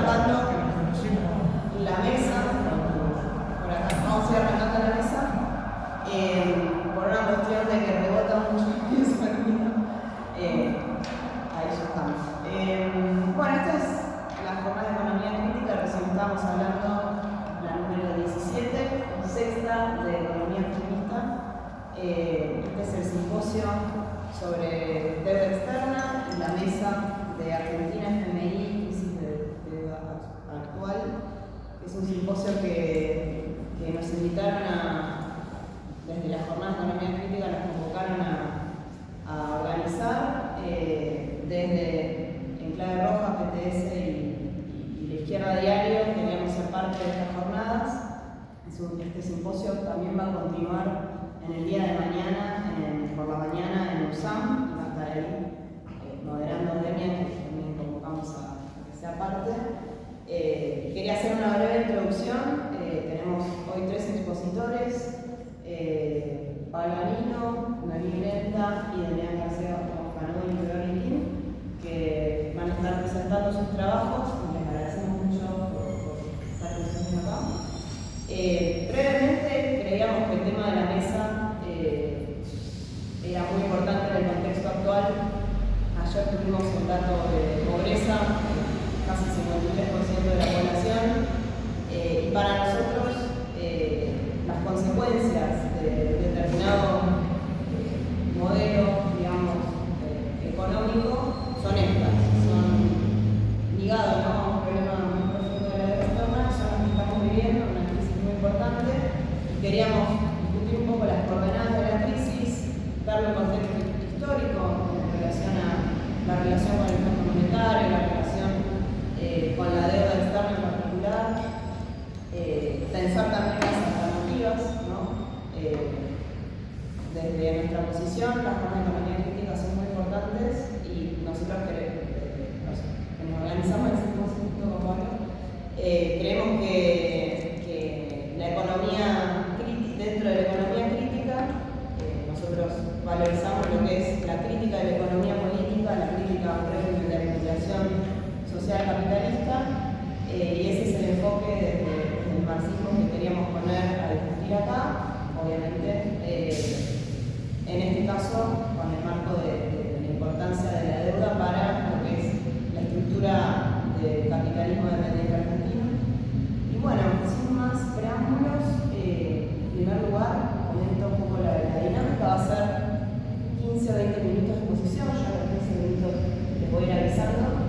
arrancando la mesa, por acá vamos a ir arrancando la mesa, por una cuestión de que rebota mucho el sonido. Ahí ya estamos. Bueno, esta es la jornada de economía crítica, recién estábamos hablando la número 17, sexta de economía feminista. Este es el simposio sobre deuda externa y la mesa de Argentina FMI, crisis de deuda actual. Es un simposio que nos invitaron desde la jornada de economía crítica, nos convocaron a organizar desde Enclave Roja, PTS y la Izquierda Diario. Queríamos ser parte de estas jornadas. Este simposio también va a continuar en el día de mañana, por la mañana en USAM, y va a estar ahí moderando Demian, que también convocamos a que sea parte. Quería hacer una breve introducción. Tenemos hoy 3 expositores, Pablo Anino, Noemí Brenda y Demian García Fanó y Floritín, que van a estar presentando sus trabajos. Les agradecemos mucho por estar presentes acá. Brevemente, creíamos que el tema de la mesa era muy importante en el contexto actual. Ayer tuvimos el dato de pobreza, casi 53% de la población, y para nosotros las consecuencias de determinado modelo, digamos, económico son estas, son ligados, ¿no?, a un problema muy profundo de la deuda externa, son las que estamos viviendo, una crisis muy importante, y queríamos discutir un poco las coordenadas de la crisis, darle un contexto histórico en relación a la relación con el Fondo Monetario, la relación con la deuda externa en particular, pensar también las alternativas, ¿no? Desde nuestra posición, las formas de economía crítica son muy importantes y nosotros que nos organizamos en ese concepto con Pablo, creemos que la economía crítica, dentro de la economía crítica, nosotros valorizamos lo que es la crítica de la economía política, la crítica a un régimen de acumulación social capitalista, y ese es el enfoque desde el marxismo que queríamos poner a discutir acá, obviamente, en este caso con el marco de la importancia de la deuda para lo que es la estructura del capitalismo dependiente argentino. Y bueno, sin más preámbulos, en primer lugar, comento un poco la dinámica. Va a ser 15 o 20 minutos de exposición, ya en 15 minutos les voy a ir avisando,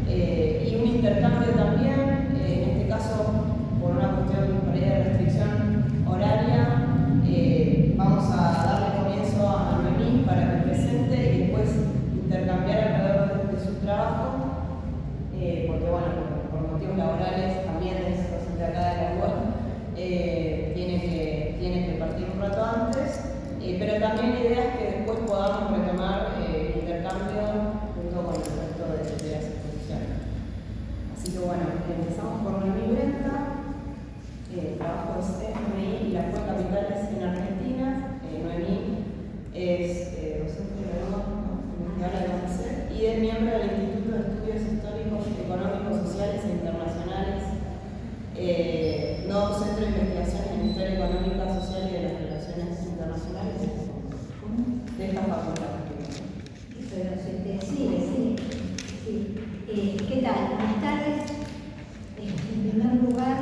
y un intercambio también, en este caso por una cuestión por ahí de restricción horaria. Vamos a darle comienzo a Noemí para que presente y después intercambiar alrededor de su trabajo, porque bueno, por motivos laborales también es docente acá de la UBA, tiene que partir un rato antes, pero también la idea es que después podamos retomar el intercambio junto con el resto de las exposiciones. Así que bueno, empezamos por Noemí Brenda. El trabajo es FMI y la Fuga Capitales en Argentina. Noemí es docente de la UNC y es miembro del Instituto de Estudios Históricos, Económicos, Sociales e Internacionales, nuevo Centro de Investigación en Historia Económica, Social y de las Relaciones Internacionales de esta facultad. Soy docente, sí. ¿Qué tal? Buenas tardes. En primer lugar,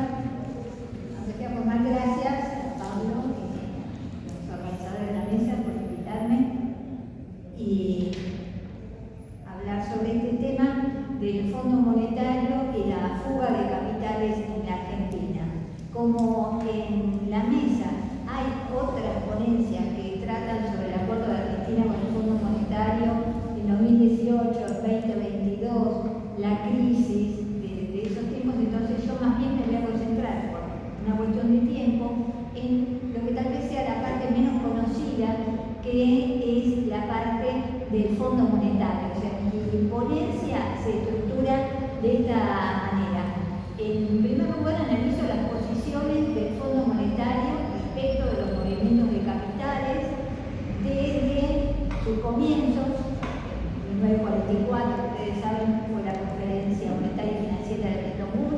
aunque sea por más gracias a Pablo, los organizadores de la mesa, por invitarme y hablar sobre este tema del Fondo Monetario y la fuga de capitales en la Argentina. Como en la mesa hay otras ponencias que tratan sobre el acuerdo de Argentina con el Fondo Monetario en 2018, 2022, la crisis de esos tiempos, entonces yo más bien me voy a concentrar por una cuestión de tiempo en lo que tal vez sea la parte menos conocida, que es la parte del Fondo Monetario. O sea, mi ponencia se estructura de esta manera. En primer lugar, analizo las posiciones del Fondo Monetario respecto de los movimientos de capitales desde sus comienzos. En 1944, ustedes saben, fue la conferencia monetaria y financiera de Bretton Woods,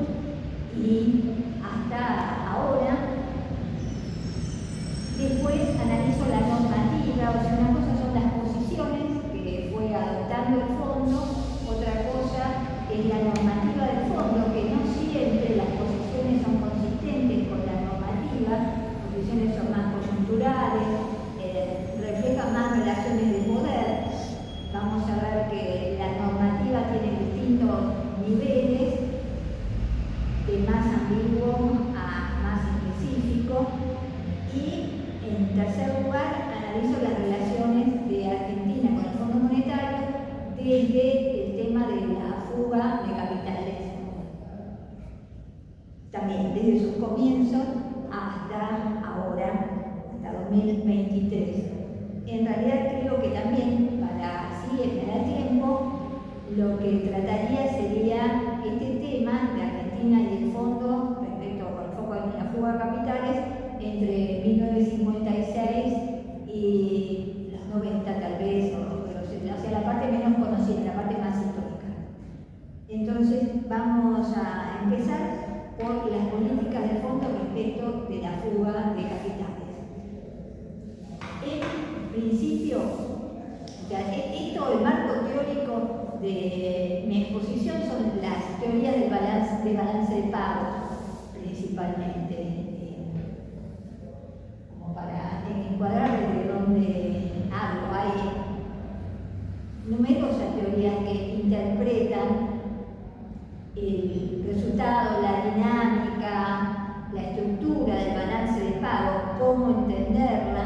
normativa del fondo, que no siempre las posiciones son consistentes con la normativa, posiciones son más coyunturales, reflejan más relaciones de poder. Vamos a ver que la normativa tiene distintos niveles, de más ambiguo a más específico. Y en tercer lugar, analizo las relaciones de Argentina con el Fondo Monetario desde el tema de la fuga de capitales, también desde sus comienzos hasta ahora, hasta 2023. En realidad creo que también, para así esperar tiempo, lo que trataría sería este tema de Argentina y el fondo respecto al foco en la fuga de capitales entre 1956 y los 90 tal vez, o sea, la parte menos conocida, la parte más histórica. Entonces vamos a empezar por las políticas del fondo respecto de la fuga de capitales. En principio, o sea, esto, el marco teórico de mi exposición son las teorías del balance de pagos, principalmente, como para encuadrar desde dónde hablo. Hay numerosas teorías que interpretan el resultado, la dinámica, la estructura del balance de pagos, cómo entenderla,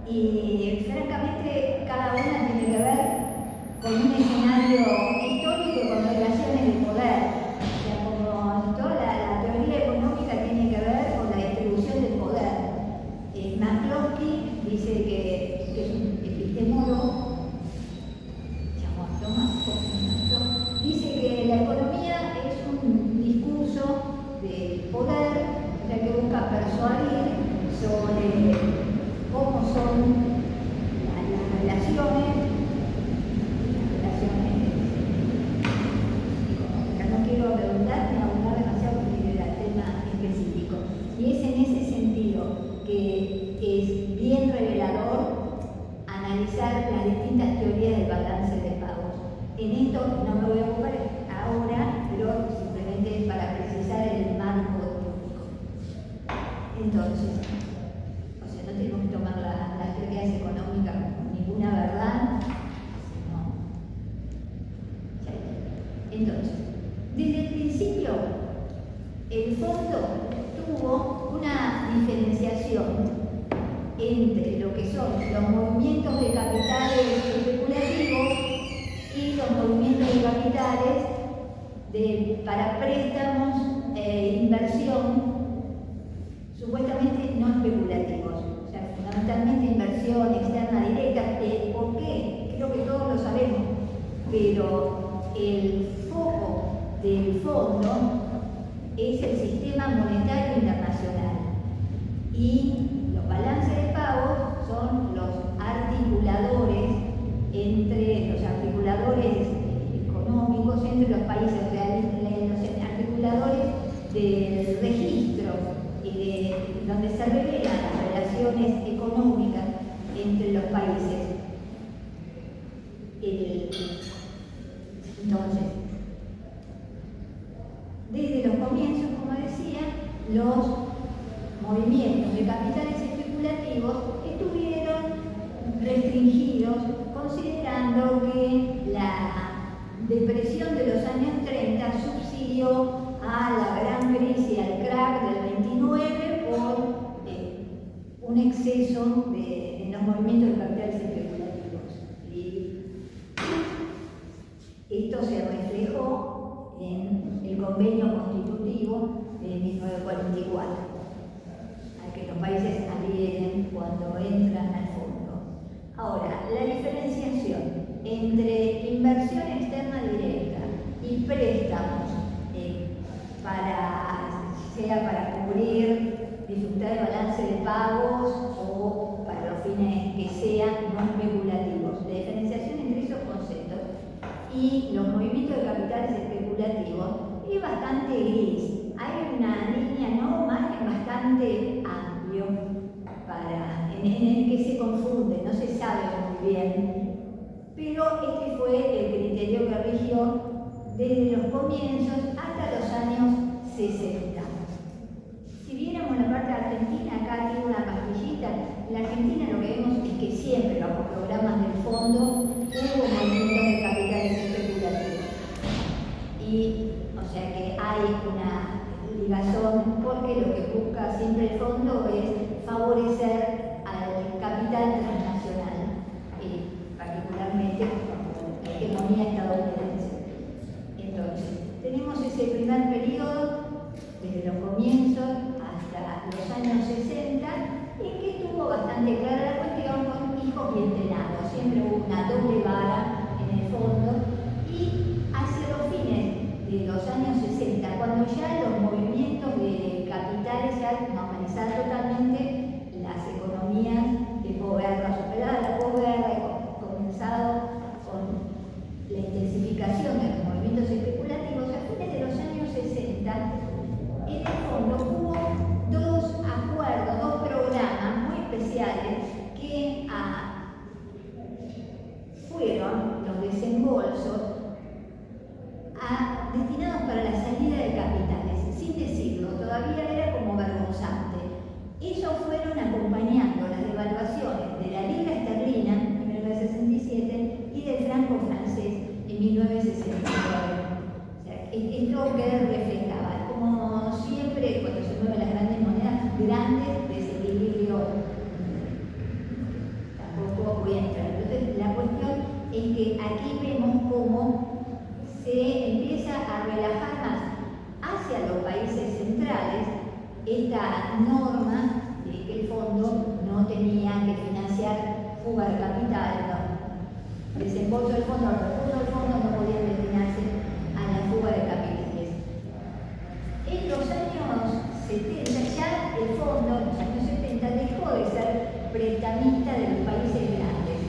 y francamente cada una tiene que ver con un escenario histórico y con relaciones de poder. O sea, como toda la teoría económica tiene que ver con la distribución del poder. McCloskey dice que es un epistemólogo, dice que la economía es un discurso de poder, o sea, que busca persuadir sobre cómo son las relaciones económicas. No quiero redundar ni abundar demasiado porque era tema específico. Y es en ese sentido que es bien revelador analizar las distintas teorías del balance de pagos. En esto no me voy a ocupar ahora, pero simplemente para precisar el marco teórico. Entonces, o sea, no tenemos que tomar las teorías económicas como ninguna verdad, sino... Entonces, desde el principio, el fondo tuvo una diferenciación entre lo que son los movimientos de capitales especulativos y los movimientos de capitales para préstamos e inversión supuestamente no especulativos, o sea, fundamentalmente inversión externa directa. ¿Por qué? Creo que todos lo sabemos, pero el foco del fondo es el sistema monetario internacional y los balances de pagos son los articuladores económicos entre los países, o sea, los articuladores del registro, donde se revelan las relaciones económicas entre los países. Entonces, desde los comienzos, como decía, los movimientos de capitales especulativos estuvieron restringidos, considerando que la depresión de los años 30 subsiguió a la gran crisis, al crack del 29 por un exceso en los movimientos de capitales especulativos. Y esto se reflejó en el convenio constitutivo de 1944, al que los países adhieren cuando entran al fondo. Ahora, la diferenciación entre inversión externa directa y préstamos, sea para cubrir dificultad de balance de pagos o para los fines que sean no especulativos. La diferenciación entre esos conceptos y los movimientos de capitales especulativos es bastante gris. Hay una línea, no margen bastante amplio en el que se confunde, no se sabe muy bien. Pero este fue el criterio que rigió desde los comienzos hasta los años 60. Si viéramos la parte argentina, acá tiene una pastillita. En la Argentina lo que vemos es que siempre bajo programas del fondo hubo movimientos de capitales especulativos. Y, o sea que hay una ligazón porque lo que busca siempre el fondo es favorecer al capital transnacional, particularmente con la hegemonía estadounidense. Entonces, tenemos ese primer periodo, desde los comienzos hasta los años 60, en que estuvo bastante clara la cuestión con hijos bien entrenados. Siempre hubo una doble vara en el fondo, y hacia los fines de los años 60, cuando ya los movimientos de capitales ya normalizaron totalmente las economías de posguerra, superada la posguerra y comenzado con la intensificación de los movimientos especulativos, a fines de los años 60, en el fondo hubo dos acuerdos, dos programas muy especiales que fueron los desembolsos destinados para la salida de capitales. Sin decirlo, todavía era como vergonzante. Ellos fueron acompañando las devaluaciones de la libra esterlina en 1967 y del franco francés en 1969. O sea, esto que reflejaba, como siempre cuando se mueven las grandes monedas, grandes desequilibrios. Tampoco voy a entrar. Entonces, la cuestión es que aquí vemos cómo se empieza a relajar más hacia los países centrales esta norma de que el fondo no tenía que financiar fuga de capital, no. Desembolso del fondo, los recursos del fondo no podían destinarse a la fuga de capitales. En los años 70 ya el fondo, en los años 70, dejó de ser prestamista de los países grandes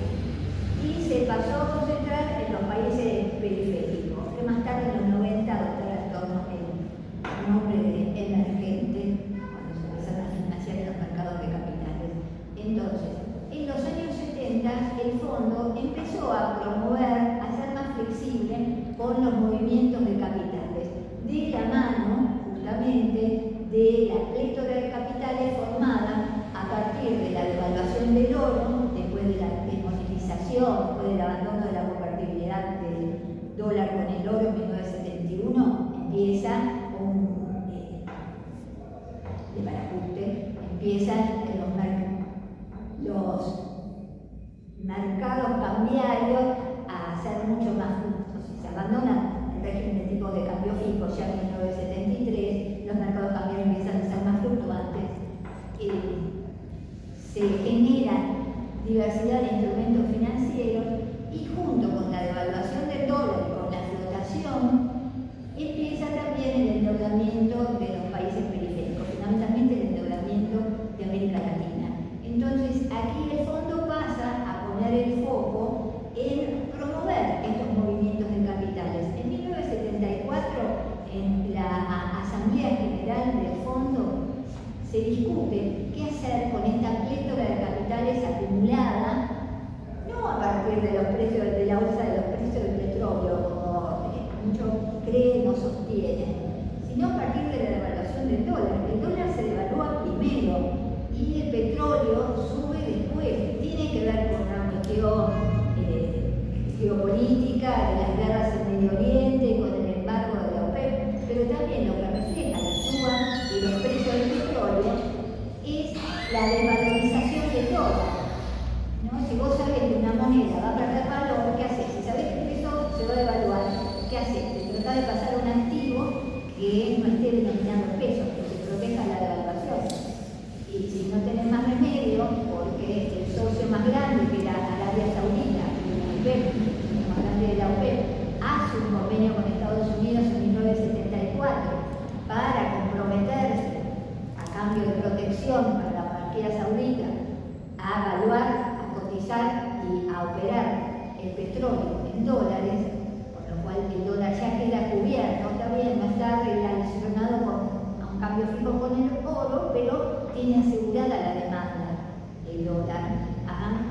y se pasó a concentrar en los países periféricos, que más tarde en los 90 adoptó el nombre de emergente cuando se empezaron a financiar en los mercados de capitales. Entonces, en los años 70 el fondo empezó a promover, a ser más flexible con los movimientos de capitales, de la mano justamente de la plétora de capitales formada a partir de la devaluación del oro, después de la desmonetización, después del abandono de la convertibilidad del dólar con el oro en 1971, empieza empiezan los mercados cambiarios a ser mucho más justos. Se abandona el régimen de tipos de cambio fijo ya en 1973, los mercados cambiarios empiezan a ser más fluctuantes, se generan diversidad de instrumentos financieros y junto con la devaluación del dólar y con la flotación empieza también el endeudamiento de los países periféricos, fundamentalmente el endeudamiento de América Latina. Entonces aquí el fondo pasa a poner el foco en promover estos movimientos de capitales. En 1974, en la Asamblea General del Fondo, se discute qué hacer con esta plétora de capitales acumulada, no a partir de los precios de la alza de los precios del petróleo, como muchos creen o sostienen, sino a partir de la devaluación del dólar. El dólar se devalúa primero y el petróleo sube después. Tiene que ver con una cuestión geopolítica, de las guerras en Medio Oriente, con el embargo de la OPEP, pero también lo que refleja la suba de los precios del petróleo es la desvalorización del dólar. ¿No? Si vos sabés que una moneda va a perder valor, ¿qué haces? Si sabés que el peso se va a devaluar, ¿qué haces? Te tratás de pasar un activo que no esté denominando el peso, que se proteja la devaluación. Y si no tenés más remedio, porque el socio más grande que era Arabia Saudita, el más grande de la OPEP, hace un convenio con Estados Unidos en 1974 para comprometerse a cambio de protección para la monarquía saudita a evaluar, a cotizar y a operar el petróleo en dólares, por lo cual el dólar ya queda cubierto, está bien, no está relacionado con un cambio fijo con el oro, pero tiene asegurada la demanda del dólar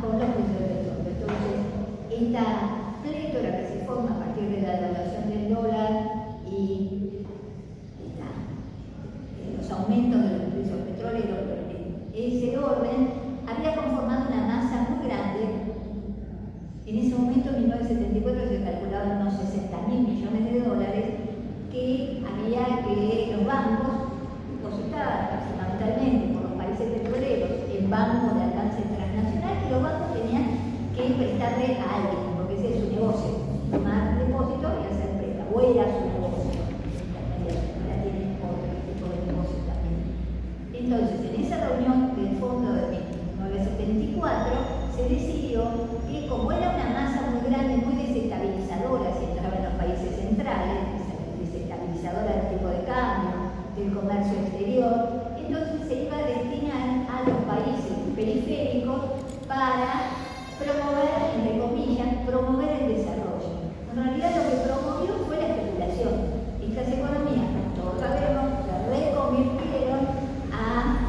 con los precios del petróleo. Entonces, esta plétora que se forma a partir de la devaluación del dólar bancos depositadas fundamentalmente por los países petroleros en bancos de alcance transnacional, y los bancos tenían que prestarle a alguien, porque ese es su negocio, tomar depósitos y hacer préstamos, o era su negocio. Ahora tienen otro tipo de negocio también. Entonces, en esa reunión del fondo de 1974 se decidió que, como era una masa muy grande, muy desestabilizadora si entraba en los países centrales, desestabilizadora del tipo de cambio, del comercio exterior, entonces se iba a destinar a los países periféricos para promover, entre comillas, promover el desarrollo. En realidad lo que promovió fue la especulación. Estas economías, como todos sabemos, se reconvirtieron a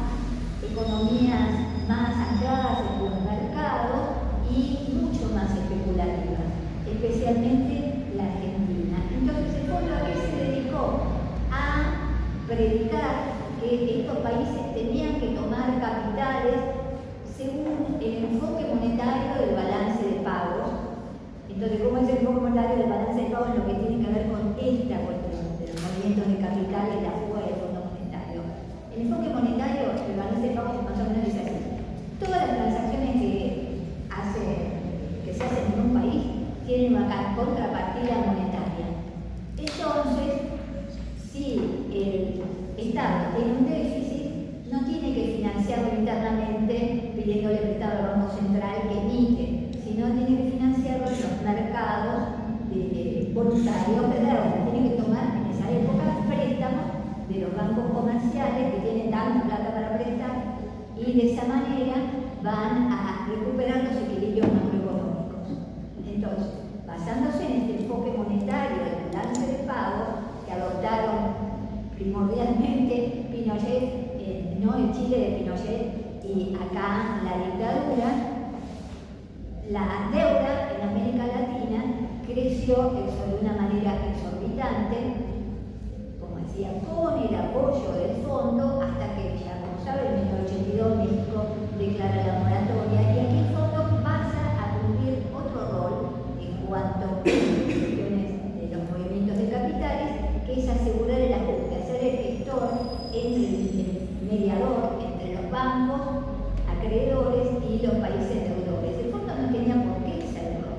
economías más ancladas en los mercados y mucho más especulativas, especialmente la Argentina. Entonces, el fondo a qué se dedicó? A predicar que estos países tenían que tomar capitales según el enfoque monetario del balance de pagos. Entonces, ¿cómo es el enfoque monetario del balance de pagos? Lo que tiene que ver con esta cuestión de los movimientos de capitales, la fuga del Fondo Monetario. El enfoque monetario del balance de pagos más o menos es así. Todas las transacciones que se hacen en un país tienen una contrapartida monetaria. Entonces, si el Estado tiene un déficit, no tiene que financiarlo internamente pidiéndole prestado al Banco Central que emite, sino tiene que financiarlo en los mercados voluntarios de deuda. Tiene que tomar en esa época préstamos de los bancos comerciales que tienen tanta plata para prestar, y de esa manera van a recuperar los equilibrios macroeconómicos. Entonces, basándose en este enfoque monetario del balance de pago que adoptaron primordialmente Pinochet, no en Chile de Pinochet y acá la dictadura, la deuda en América Latina creció de una manera exorbitante, como decía, con el apoyo del fondo, hasta que ya, como saben, en 1982 México declara la moratoria, y aquí el fondo pasa a cumplir otro rol en cuanto a cuestiones de los movimientos de capitales, que es asegurar el ajuste, hacer el gestor, el mediador entre los bancos acreedores y los países deudores. El fondo no tenía por qué serlo,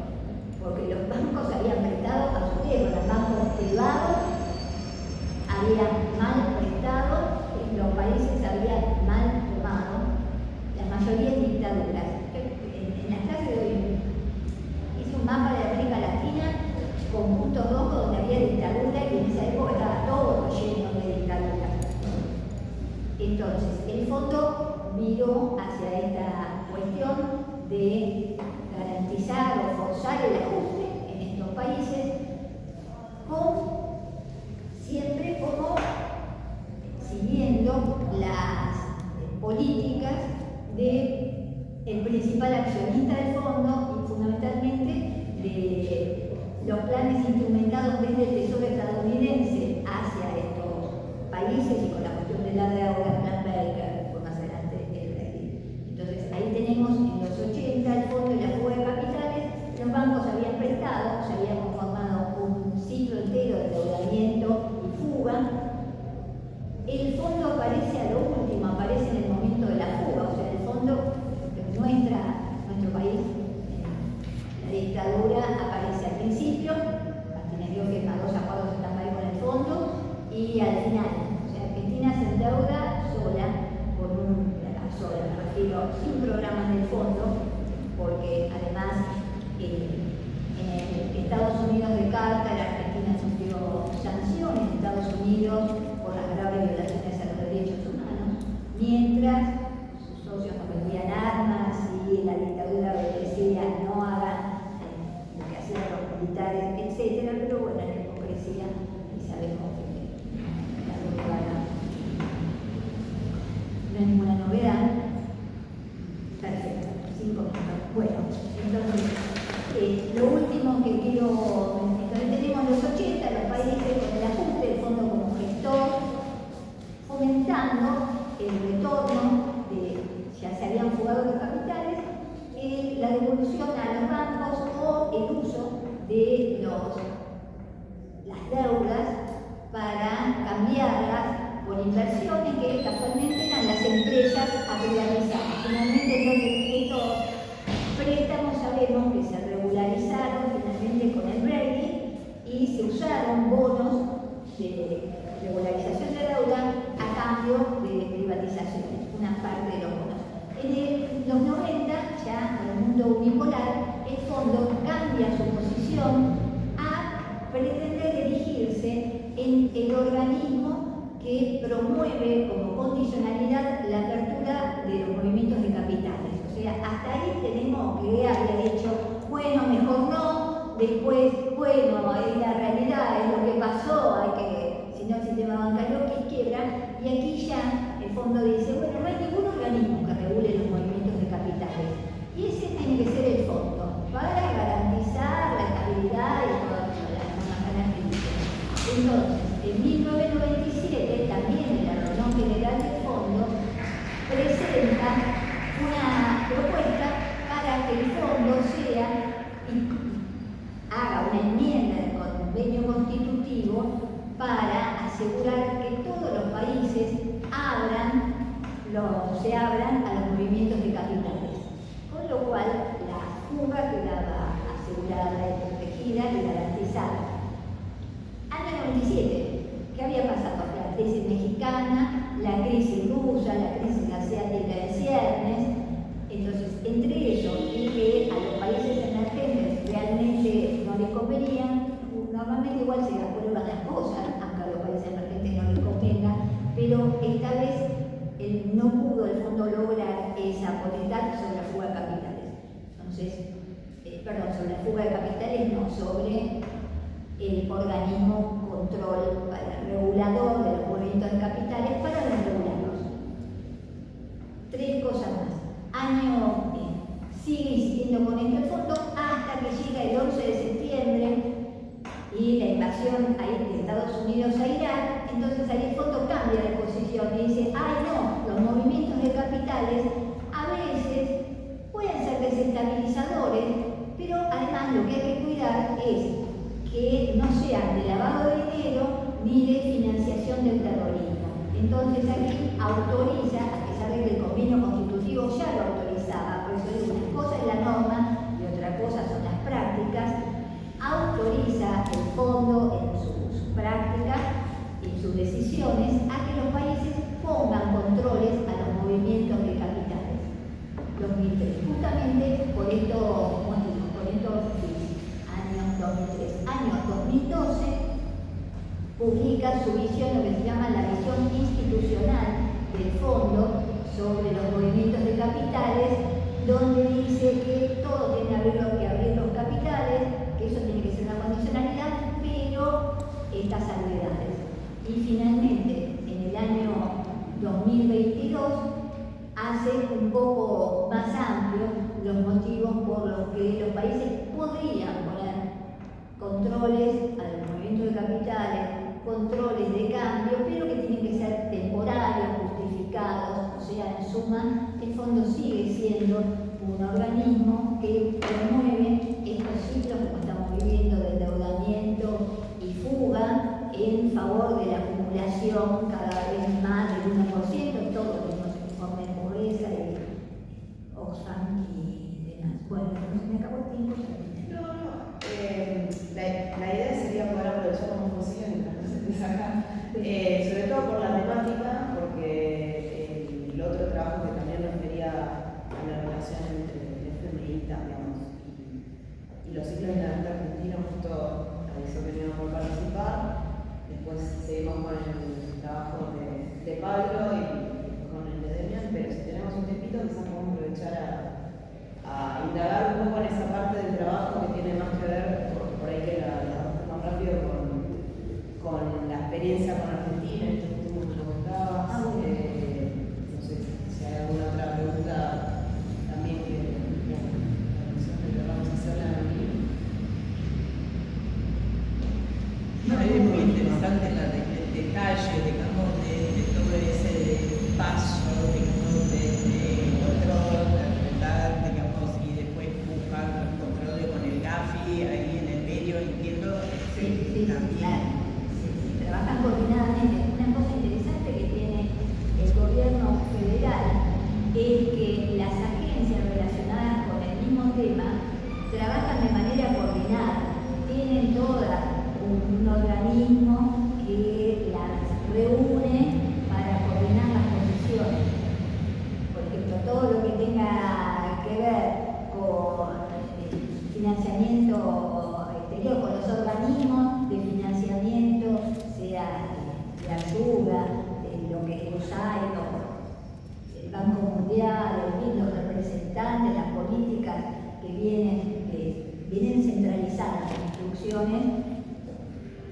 porque los bancos habían prestado a su tiempo, los bancos privados habían mal prestado, los países habían mal tomado, la mayoría en dictaduras. En la clase de hoy hice un mapa de América Latina con puntos rojos donde había dictadura, y en esa época estaba todo lleno de dictaduras. Entonces, el fondo miró hacia esta cuestión de garantizar o forzar el ajuste en estos países, siempre como siguiendo las políticas del principal accionista del fondo y fundamentalmente de los planes instrumentados desde el Tesoro estadounidense hacia estos países, y con la cuestión de la deuda, Plan Baker, por más adelante el Brexit. Entonces ahí tenemos en los 80 el fondo y la fuga de capitales. Los bancos habían prestado, se había conformado un ciclo entero de endeudamiento y fuga. El fondo aparece a lo último, aparece en el momento de la fuga, o sea, el fondo, nuestro país, la dictadura aparece al principio, Martínez Dios firma 2 acuerdos de Tampere con el fondo, y al final, o sea, Argentina se endeuda sola, me refiero, sin programas del fondo, porque además en Estados Unidos de carta, la Argentina sufrió sanciones en Estados Unidos por las graves violaciones a los derechos humanos, mientras sus socios no vendían armas y la dictadura decía no hagan lo que hacían los militares, etc. Pero bueno, la hipocresía, y sabemos que la dictadura no es ninguna novedad. Perfecto, 5 minutos. Bueno, entonces, lo último que quiero, entonces tenemos los 80, los países con el ajuste, el fondo como gestor, fomentando el retorno ya se habían fugado los capitales, la devolución a los bancos o el uso de las deudas para cambiarlas inversiones que casualmente eran las empresas a privatizar. Finalmente, entonces, estos préstamos sabemos que se regularizaron finalmente con el Brexit y se usaron bonos de regularización de deuda a cambio de privatizaciones, una parte de los bonos. En los 90, ya con el mundo unipolar, el fondo cambia su posición a pretender dirigirse en el organismo que promueve como condicionalidad la apertura de los movimientos de capitales. O sea, hasta ahí tenemos que había dicho, bueno, mejor no, después, bueno, es la realidad, es lo que pasó, hay que, si no el sistema bancario que quiebra, y aquí ya el fondo dice, bueno, no hay ningún organismo que regule los movimientos de capitales, y ese tiene que ser el fondo, para garantizar la estabilidad y todas las normas características. Entonces, en 1997, también en la reunión general del fondo, presenta una propuesta para que el fondo haga una enmienda del convenio constitutivo para asegurar que todos los países se abran a los movimientos de capitales, con lo cual la fuga quedaba asegurada y protegida y garantizada. Año 97, ¿qué había pasado? La crisis mexicana, la crisis rusa, la crisis asiática en ciernes. Entonces, entre ellos y que a los países emergentes realmente no les convenía, normalmente igual se aprueban las cosas, aunque a los países emergentes no les convenga, pero esta vez no pudo el fondo lograr esa potestad sobre la fuga de capitales. Entonces, sobre la fuga de capitales, no, sobre el organismo control regulador de los movimientos de capitales para desregularlos. Tres cosas más. Sigue insistiendo con esto el fondo hasta que llega el 11 de septiembre y la invasión de Estados Unidos a Irak. Entonces ahí el fondo cambia de posición y dice, ay no, los movimientos de capitales a veces pueden ser desestabilizadores, pero además lo que hay que cuidar es que no sean de lavado de dinero ni de financiación del terrorismo. Entonces aquí autoriza, a pesar de que el convenio constitutivo ya lo autorizaba, por eso digo, una cosa es la norma y otra cosa son las prácticas, autoriza el fondo en sus prácticas y en sus decisiones a que los países pongan controles a los movimientos de capitales. 2003, justamente por estos motivos, por estos años 2003. Año 2012 publica su visión, lo que se llama la visión institucional del fondo sobre los movimientos de capitales, donde dice que todo tiene que abrir los capitales, que eso tiene que ser una condicionalidad, pero estas salvedades. Y finalmente, en el año 2022, hace un poco más amplio los motivos por los que los países podrían poner controles a los movimientos de capitales, controles de cambio, pero que tienen que ser temporarios, justificados. O sea, en suma, el fondo sigue siendo un organismo que promueve estos ciclos como estamos viviendo de endeudamiento y fuga en favor de la acumulación cada vez más del 1%, todos los informes de pobreza y Oxfam y demás. Bueno, me acabó el tiempo. La idea sería poder aprovechar como posible mientras no se empieza acá, sobre todo por la temática, porque el otro trabajo que también refería a la relación entre el FMI, digamos, y los ciclos de la renta argentina, justo avisó que no íbamos a participar. Después seguimos con el trabajo de Pablo y con el de Demian, pero si tenemos un tiempito quizás podemos aprovechar a indagar un poco en esa parte del trabajo Mundial, en fin, los representantes, las políticas que vienen centralizando instrucciones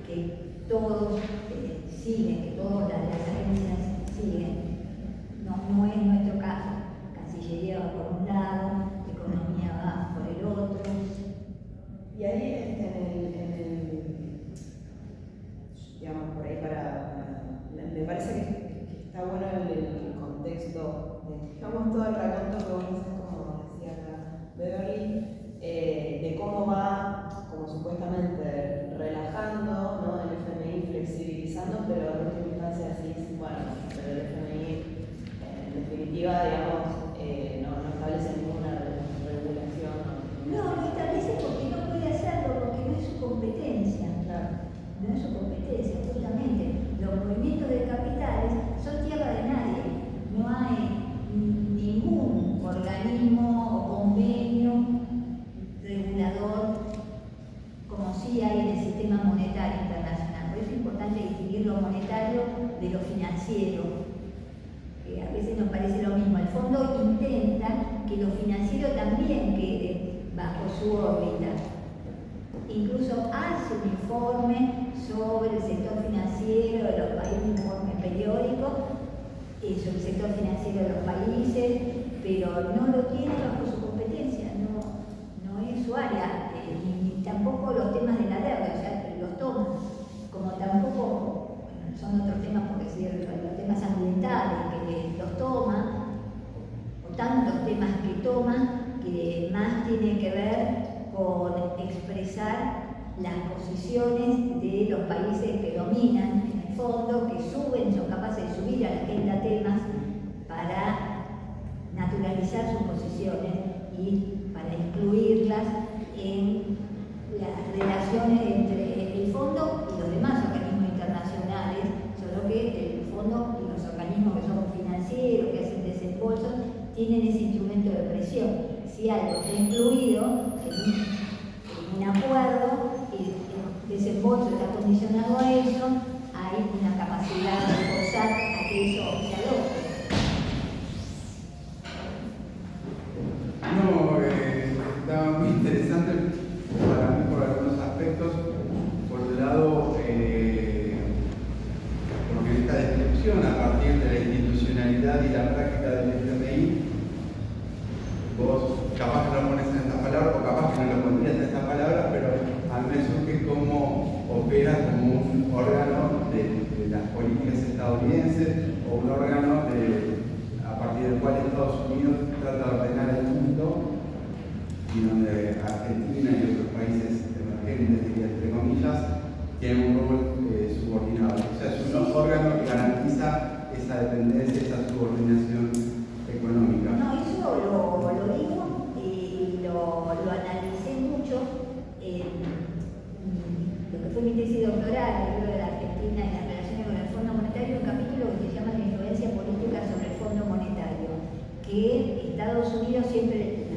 que todos siguen, que todas las agencias siguen. No es nuestro caso. Cancillería va por un lado, Economía va por el otro. Y ahí digamos, por ahí me parece que está bueno el contexto, digamos, todo el raconto que vos haces, como decía acá Beverly, de cómo va, como supuestamente relajando, ¿no? El FMI flexibilizando, pero en última instancia sí, bueno, pero el FMI en definitiva, digamos, no establece ninguna regulación. No, lo establece porque no puede hacerlo, porque no es su competencia. Claro. No es su competencia, justamente. Los movimientos de capitales son tierra de nadie. No hay ningún organismo o convenio regulador como sí hay en el sistema monetario internacional. Por eso es importante distinguir lo monetario de lo financiero. A veces nos parece lo mismo. El fondo intenta que lo financiero también quede bajo su órbita. Incluso hace un informe sobre el sector financiero de los países, un informe periódico sobre el sector financiero de los países, pero no lo tiene bajo su competencia, no es su área, ni tampoco los temas de la deuda, o sea, los toma, como tampoco, bueno, son otros temas, por decir, los temas ambientales que los toma, o tantos temas que toma, que más tienen que ver con expresar las posiciones de los países que dominan en el fondo, que son capaces de subir a la agenda temas para naturalizar sus posiciones y para incluirlas en las relaciones entre el fondo y los demás organismos internacionales, solo que el fondo y los organismos que son financieros, que hacen desembolsos, tienen ese instrumento de presión. Si algo está incluido en un acuerdo y el desembolso está condicionado a eso, hay una capacidad de forzar a que eso se adopte. No, está muy interesante para mí por algunos aspectos. Por un lado, porque esta descripción a partir de la institucionalidad y la práctica del FMI, vos capaz que lo pones en esta palabra o capaz que no lo pondrías en esta palabra, pero a mí me surge cómo opera como un órgano de las políticas estadounidenses o un órgano a partir del cual Estados Unidos trata de ordenar el mundo y donde Argentina y otros países emergentes, diría entre comillas, tienen un rol subordinado. O sea, es un órgano que garantiza esa dependencia, esa subordinación económica. No, eso lo digo y lo analicé mucho en lo que fue mi tesis doctoral, el libro de la Argentina y las relaciones con el Fondo Monetario, un capítulo que se llama La influencia política sobre el Fondo Monetario, que Estados Unidos siempre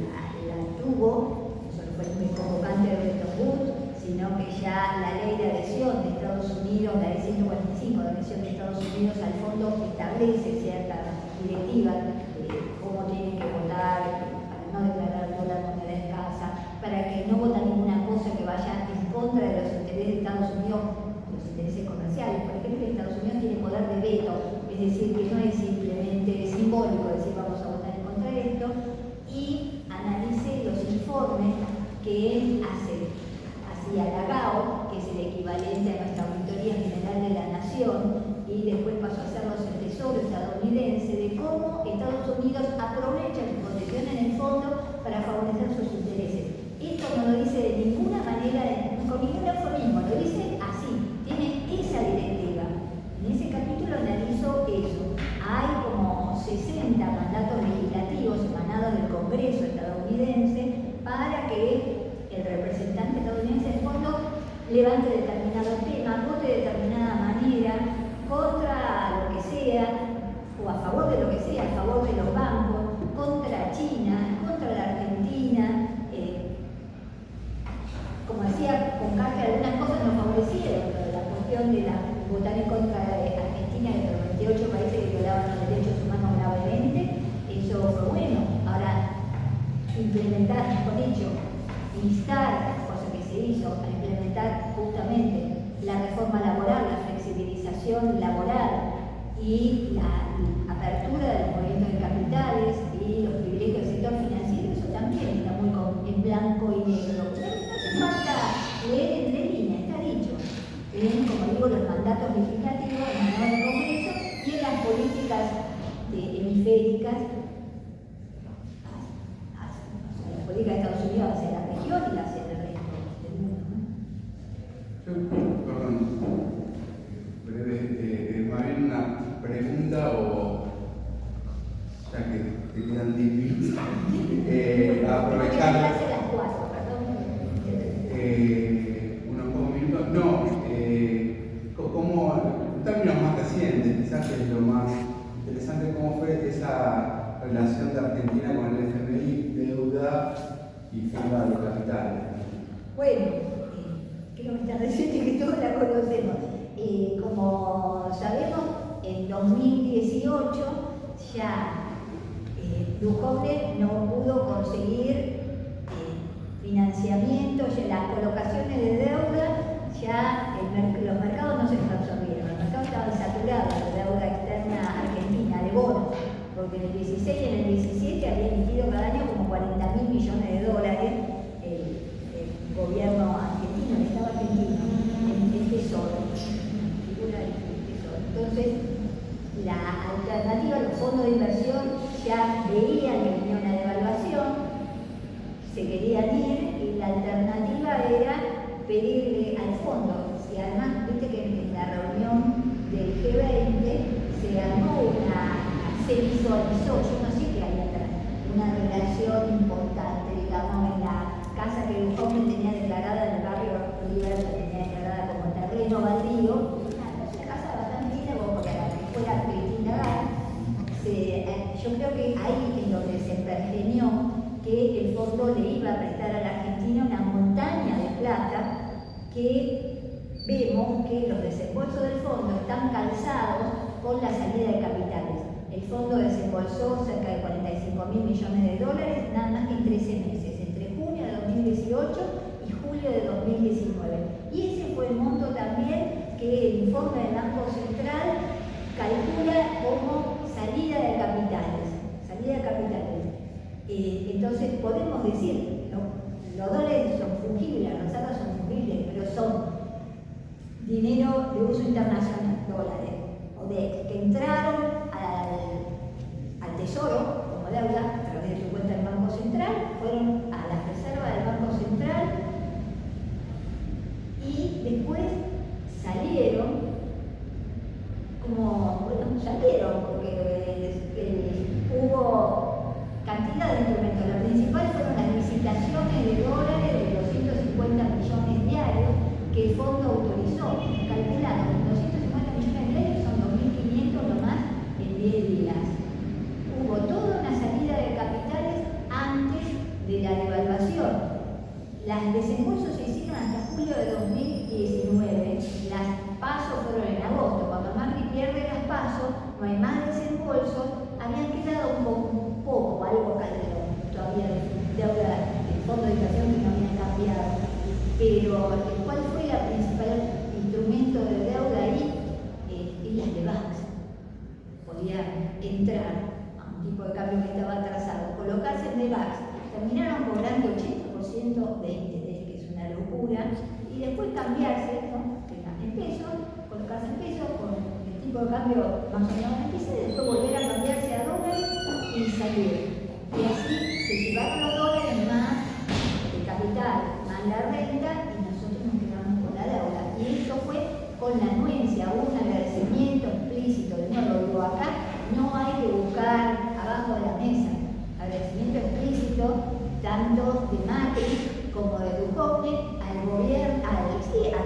la tuvo, no solo fue el convocante de Bretton Woods, sino que ya la ley de adhesión de Estados Unidos, la ley 145 de adhesión de Estados Unidos al fondo establece ciertas directivas de cómo tienen que votar, para no declarar toda la moneda escasa, para que no voten ninguna cosa que vaya en contra de los intereses de Estados Unidos, los intereses comerciales. Por ejemplo, Estados Unidos tiene poder de veto, es decir, que no es simplemente simbólico decir vamos a votar en contra de esto, y analicé los informes que él hacía la GAO, que es el equivalente a nuestra Auditoría General de la Nación, y después pasó a hacerlos el Tesoro estadounidense, de cómo Estados Unidos aprovecha su posición en el fondo para favorecer sus intereses. Esto no lo dice de ninguna manera, con ningún eufemismo, lo dice así, tiene esa directiva. En ese capítulo analizo eso. Hay como 60 mandatos legislativos emanados del Congreso estadounidense para que el representante estadounidense del fondo levante determinado tema, vote de determinada manera, contra lo que sea, o a favor de lo que sea, a favor de los bancos, contra China, contra la Argentina. Como decía, con Carter algunas cosas nos favorecieron, pero la cuestión de votar en contra de Argentina y de los 28 países que violaban los derechos humanos gravemente, eso implementar, mejor dicho, instar, cosa que se hizo, a implementar justamente la reforma laboral, la flexibilización laboral y la apertura del movimiento de capitales y los privilegios del sector financiero, eso también está muy en blanco y negro. No hace falta leer entre líneas, está dicho. Como digo, los mandatos legislativos, en la del Congreso y en las políticas hemisféricas, la política de Estados Unidos hacia la región y hacia el resto del mundo, ¿no? Perdón, breve, más bien una pregunta o ya que te quedan 10 minutos, aprovechar unos pocos minutos, como términos más recientes, quizás que es lo más interesante, cómo fue esa relación de Argentina con el FMI, deuda y fuga de capital. Bueno, creo que está reciente que todos la conocemos. Como sabemos, en 2018 ya Duhovne no pudo conseguir financiamiento, ya las colocaciones de deuda, ya los mercados no se los absorbieron, los mercados estaban saturados de deuda externa argentina, de bonos, porque en el 16 y en el 17 había emitido cada año como 40.000 millones de dólares el gobierno argentino, el Estado argentino, el Tesoro, figura del Tesoro. Entonces, la alternativa, los fondos de inversión ya veían que venía una devaluación, se querían ir y la alternativa era pedirle al fondo, y además, viste que en la reunión del G20 se armó se visualizó, yo no sé qué hay atrás, una relación importante, digamos, en la casa que Duhovne tenía declarada en el barrio Oliver, la tenía declarada como terreno baldío, la casa bastante linda, como porque a la que fuera Cristina Lagarde, yo creo que ahí es donde se pergeñó que el fondo le iba a prestar a la Argentina una montaña de plata que vemos que los desembolsos del fondo están calzados con la salida de capitales. El fondo desembolsó cerca de 45.000 millones de dólares, nada más que en 13 meses, entre junio de 2018 y julio de 2019. Y ese fue el monto también que el informe del Banco Central calcula como salida de capitales. Entonces podemos decir, los dólares son fungibles, las reservas son fungibles, pero son dinero de uso internacional, dólares, que entraron al Tesoro como deuda a través de su cuenta del Banco Central, fueron a la reserva del Banco Central y después salieron porque hubo cantidad de instrumentos. La principal fueron las licitaciones de dólares de 250 millones diarios que el fondo autorizó. Calcularon 250 millones diarios, son 2.500 nomás en 10 días. Hubo toda una salida de capitales antes de la devaluación. Los desembolsos se hicieron hasta julio de 2019. Las PASO fueron en agosto. Cuando Macri pierde las PASO, no hay más desembolsos. Habían quedado un poco, algo Calderón, todavía de deuda del fondo de inversión que no habían cambiado. Pero, ¿cuál fue el principal instrumento de deuda ahí? Y las de BACS. Podían entrar a un tipo de cambio que estaba atrasado, colocarse en de BACS. Terminaron cobrando 80% de interés, que es una locura, y después cambiarse, ¿no? En pesos, colocarse en pesos con el tipo de cambio más o menos en pesos, después volver a cambiarse a dólares y salir. Y así se llevaron los dólares más el capital, más la renta, y nosotros nos quedamos con la deuda. Y esto fue con la anuencia, un agradecimiento explícito, de nuevo lo digo acá, no hay que buscar abajo de la mesa. Agradecimiento explícito tanto de Macri como de Duhovne al gobierno, a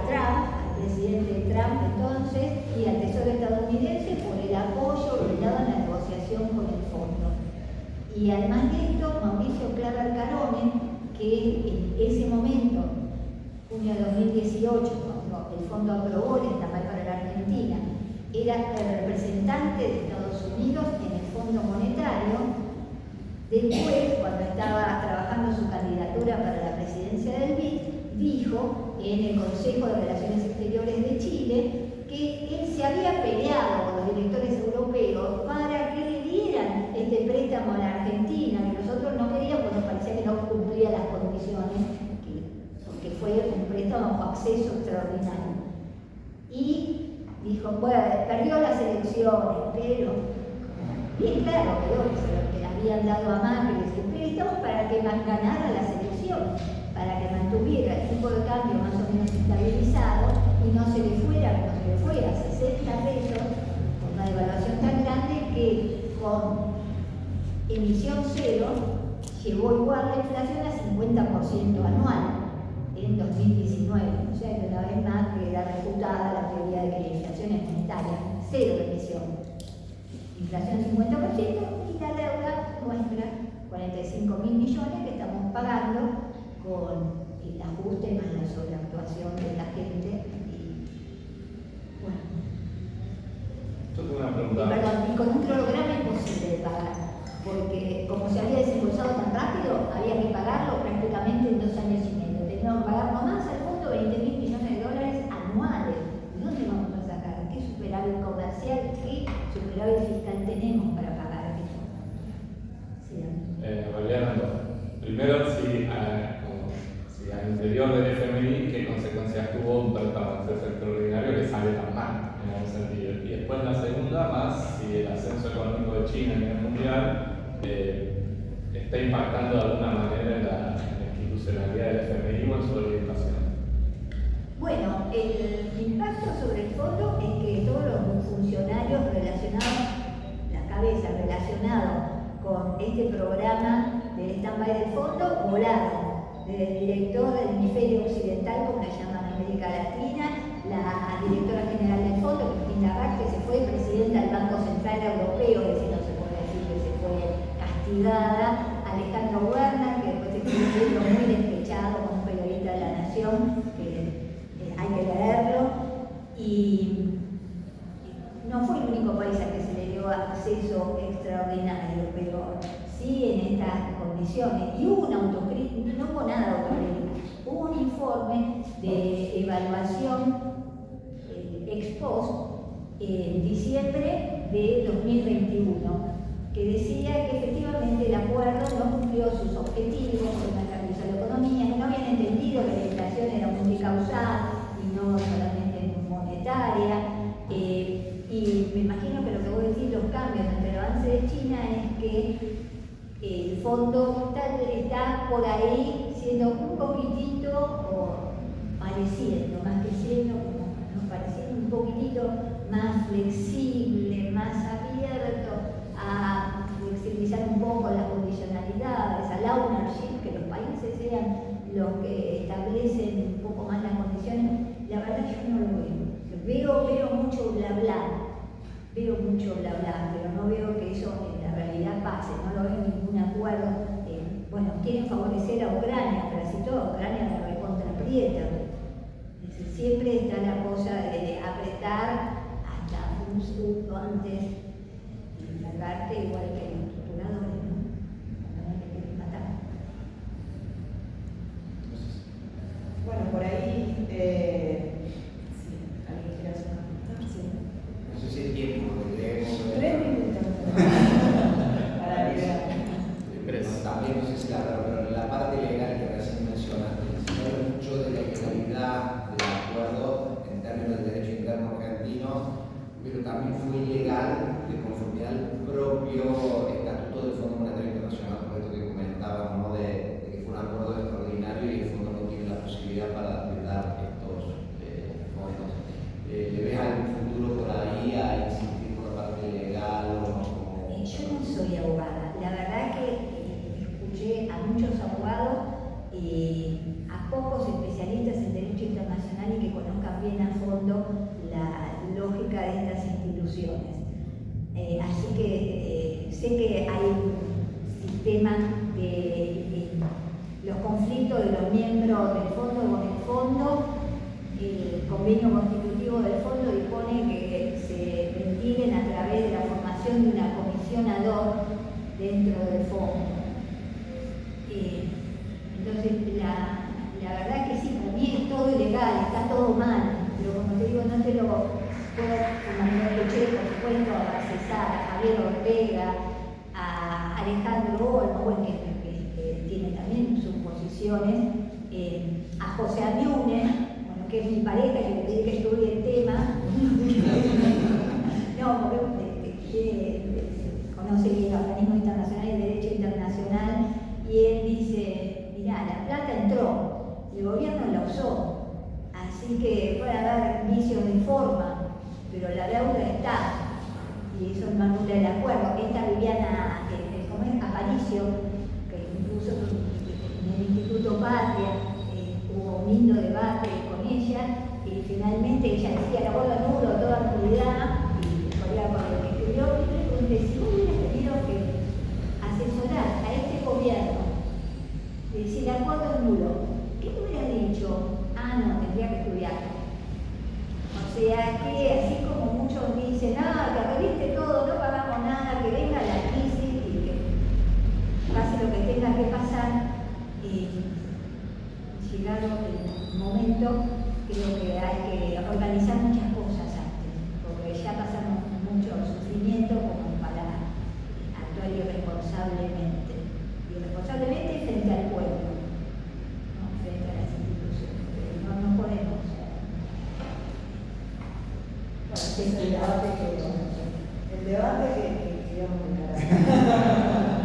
Trump, al presidente Trump entonces, y al Tesoro estadounidense por el apoyo brindado en la negociación con el fondo. Y además de esto, Mauricio Claver Carone, que en ese momento, junio de 2018, cuando el fondo aprobó el estamar para la Argentina, era el representante de Estados Unidos en el Fondo Monetario, Después, cuando estaba trabajando su candidatura para la presidencia del BID, dijo en el Consejo de Relaciones Exteriores de Chile que él se había peleado con los directores europeos para que le dieran este préstamo a la Argentina, que nosotros no queríamos, nos parecía que no cumplía las condiciones, porque fue un préstamo con acceso extraordinario. Y dijo, bueno, perdió las elecciones, pero bien claro quedó que se lo que habían dado a Macri ese préstamo para que ganara las elecciones, para que mantuviera el tipo de cambio más o menos estabilizado y no se le fuera a 60 pesos con una devaluación tan grande que con emisión cero llevó igual la inflación a 50% anual en 2019. O sea que una vez más queda refutada la teoría de que la inflación es monetaria, cero de emisión. Inflación 50% y la deuda nuestra, 45.000 millones que estamos pagando con el ajuste más la sobreactuación de la gente. Bueno. Yo tengo una pregunta. Perdón, y con un cronograma imposible de pagar, porque como se había desembolsado tan rápido, había que pagarlo prácticamente en 2 años y medio. Teníamos que pagar nomás al fondo 20.000 millones de dólares anuales. ¿De dónde vamos a sacar? ¿Qué superávit comercial, qué superávit fiscal tenemos para pagar esto? Sí, En realidad, primero, si al interior del FMI, ¿qué consecuencias tuvo un préstamo extraordinario que sale tan mal en algún sentido? Y después la segunda, más si el ascenso económico de China a nivel mundial está impactando de alguna manera en la institucionalidad del FMI o en su orientación. Bueno, el impacto sobre el fondo es que todos los funcionarios relacionados, la cabeza relacionada con este programa del stand-by del fondo, volaron. Desde el director del hemisferio occidental, como le llaman América Latina, la directora general del fondo, Cristina Lagarde, que se fue presidenta del Banco Central Europeo, es decir, no se puede decir que se fue castigada, Alejandro Werner, que después escribió un libro muy despechado como un periodista de La Nación, que hay que leerlo, y no fue el único país al que se le dio acceso extraordinario, pero sí en estas condiciones. Y hubo una autocrítica, no hubo nada autocrítica, hubo un informe de evaluación ex post en diciembre de 2021 que decía que efectivamente el acuerdo no cumplió sus objetivos por una estabilización de la economía, que no habían entendido que la inflación era multicausal y no solamente monetaria. Y me imagino que lo que voy a decir, los cambios entre el avance de China es que el fondo está por ahí siendo un poquitito, o pareciendo, más que siendo, ¿no? Pareciendo un poquitito más flexible, más abierto a flexibilizar un poco las condicionalidades, al ownership, que los países sean los que establecen un poco más las condiciones. La verdad yo no lo veo. Veo mucho bla bla, pero no veo que eso en la realidad pase, no lo veo en ningún acuerdo. Bueno, quieren favorecer a Ucrania, pero así todo, Ucrania la recontraprieta. Siempre está la cosa de apretar hasta un segundo antes de largarte, igual que los torturadores, ¿no? Cuando te quieren matar. Bueno, por ahí, sí, ¿alguien quiere hacer una pregunta? Sí. No sé si es tiempo, porque leemos. 3 minutos para liberar. También no sé si pero la parte legal que recién mencionaste, se habla mucho de la ilegalidad del acuerdo en términos del derecho interno argentino, pero también fue ilegal de conformidad al propio estatuto del Fondo Monetario Internacional, por esto que comentábamos, ¿no? de que fue un acuerdo extraordinario y el fondo no tiene la posibilidad para dar estos fondos. ¿Le ves algún futuro por ahí a insistir por la parte legal? Yo no soy abogada, la verdad que escuché a muchos abogados, a pocos especialistas en derecho internacional y que conozcan bien a fondo la lógica de estas instituciones. Así que sé que hay un sistema de los conflictos de los miembros del fondo con el fondo. El convenio constitutivo del fondo dispone que se vendilen a través de la formación de una comisión ad hoc dentro del fondo. Javier Ortega, a Alejandro Olmo, que tiene también sus posiciones, a José Amiune, bueno, que es mi pareja, y le pedí que estudie el tema. No, porque conoce bien el organismo internacional y el derecho internacional, y él dice, mirá, la plata entró, el gobierno la usó, así que puede haber vicios de forma, pero la deuda está, y eso es Manuel del acuerdo. Esta Viviana, como es Aparicio, que incluso en el Instituto Patria hubo un lindo debate con ella, y finalmente ella decía el acuerdo nulo, toda nulidad, y corría con lo que escribió, y le pregunté, si vos hubieras tenido que asesorar a este gobierno, de decir el acuerdo es nulo, ¿qué te hubieras dicho? Ah, no, tendría que estudiarlo. O sea que, así como muchos dicen, que reviste todo, no pagamos nada, que venga la crisis y que pase lo que tenga que pasar, llegado el momento, creo que hay que organizar muchas cosas antes, porque ya pasamos mucho sufrimiento como para actuar irresponsablemente frente al pueblo, no frente a las instituciones, no podemos. Bueno, es el debate que íbamos a encarar.